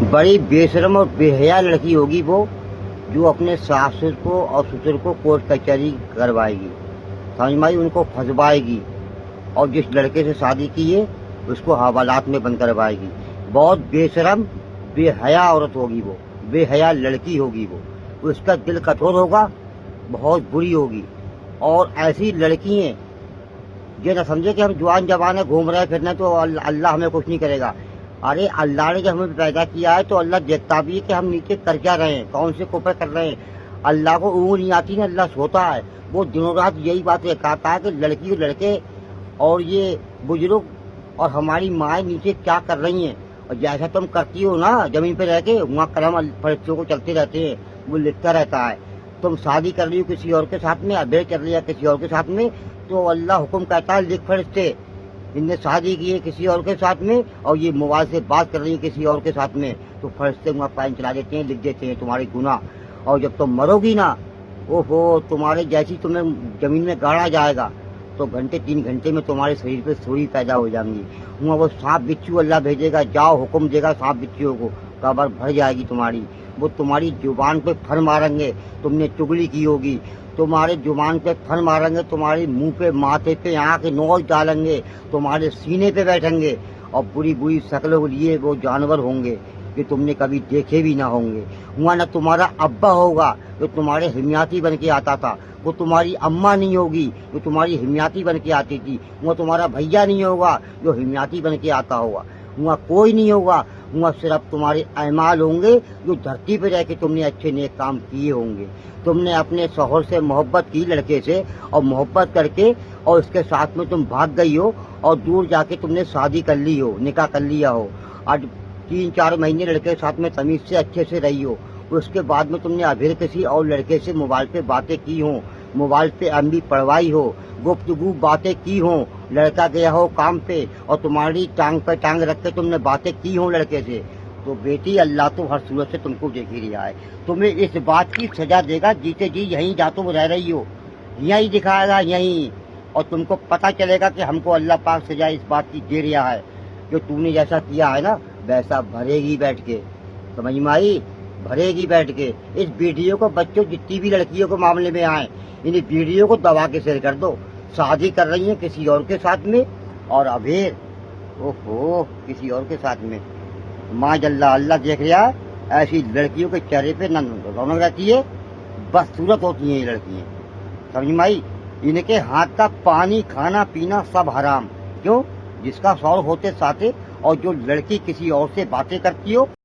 बड़ी बेशरम और बेहया लड़की होगी वो, जो अपने सासुर को और ससुर को कोर्ट कचहरी करवाएगी, समझ में आई, उनको फंसवाएगी और जिस लड़के से शादी की है उसको हवालात में बंद करवाएगी। बहुत बेशरम बेहया औरत होगी वो, बेहया लड़की होगी वो, उसका दिल कठोर होगा, बहुत बुरी होगी। और ऐसी लड़की हैं ये ना समझे कि हम जवान जवान है घूम रहे फिरने तो अल्लाह हमें कुछ नहीं करेगा। अरे अल्लाह ने जब हमें पैदा किया है तो अल्लाह देखता भी है कि हम नीचे कर क्या रहे हैं, कौन से कुफर कर रहे हैं। अल्लाह को ऊँग नहीं आती ना, अल्लाह सोता है, वो दिनों रात यही बातें कहता है कि लड़की और लड़के और ये बुजुर्ग और हमारी माएँ नीचे क्या कर रही हैं। और जैसा तुम करती हो ना जमीन पे रह के, वहाँ कलम फरिश्तों को चलते रहते हैं, वो लिखता रहता है। तुम शादी कर रही हो किसी और के साथ में, अबेर कर लिया किसी और के साथ में, तो अल्लाह हुक्म कहता है लिख फरिश्ते, इनने शादी की है किसी और के साथ में और ये मोबाइल से बात कर रही है किसी और के साथ में, तो फरिश्ते वहाँ पैन चला देते हैं, लिख देते हैं तुम्हारी गुनाह। और जब तुम मरोगी ना, ओहो, तुम्हारे जैसी तुम्हें जमीन में गाड़ा जाएगा तो घंटे 3 घंटे में तुम्हारे शरीर पे सुई पैदा हो जाएंगी। वहाँ वो सांप बिच्छू अल्लाह भेजेगा, जाओ हुक्म देगा सांप बिच्छुओं को, कब्र भर जाएगी तुम्हारी। वो तुम्हारी जुबान पे फन मारेंगे, तुमने चुगली की होगी, तुम्हारे जुबान पे फन मारेंगे, तुम्हारे मुंह पे माथे पे आँख नोच डालेंगे, तुम्हारे सीने पे बैठेंगे और बुरी बुरी शक्लों के लिए वो जानवर होंगे कि तुमने कभी देखे भी ना होंगे। वहाँ न तुम्हारा अब्बा होगा जो तुम्हारे हिमियाती बन के आता था, वो तुम्हारी अम्मा नहीं होगी जो तुम्हारी हिमियाती बन के आती थी, वहाँ तुम्हारा भैया नहीं होगा जो हिमियाती बन के आता होगा, वहाँ कोई नहीं होगा। वहाँ सिर्फ तुम्हारे अमाल होंगे जो धरती पे रह के तुमने अच्छे नेक काम किए होंगे। तुमने अपने शौहर से मोहब्बत की, लड़के से, और मोहब्बत करके और उसके साथ में तुम भाग गई हो और दूर जाके तुमने शादी कर ली हो, निकाह कर लिया हो। आज 3-4 महीने लड़के के साथ में तमीज से अच्छे से रही हो, उसके बाद में तुमने अभी किसी और लड़के से मोबाइल पे बातें की हो, मोबाइल पे एमबी पढ़वाई हो, गुफ्तगू बातें की हो, लड़का गया हो काम पे और तुम्हारी टांग पे टांग रख के तुमने बातें की हो लड़के से, तो बेटी अल्लाह तो हर सूरत से तुमको देख ही रहा है। तुम्हें इस बात की सजा देगा, जीते जी यहीं जा तुम रह रही हो, यहीं दिखाएगा यहीं, और तुमको पता चलेगा कि हमको अल्लाह पाक सजा इस बात की दे रहा है कि तूने जैसा किया है ना वैसा भरेगी बैठ के, समझ में आई, भरेगी बैठ के। इस वीडियो को बच्चों जितनी भी लड़कियों के मामले में आए, इन वीडियो को दबा के शेयर कर दो। शादी कर रही है किसी और के साथ में और अबेर, ओहो, किसी और के साथ में, माजल्ला, अल्लाह देख रहा है। ऐसी लड़कियों के चेहरे पे न रौनक रहती है, बस सूरत होती हैं ये लड़कियाँ, समझ में आई। इनके हाथ का पानी खाना पीना सब हराम, क्यों? जिसका शौहर होते साथे और जो लड़की किसी और से बातें करती हो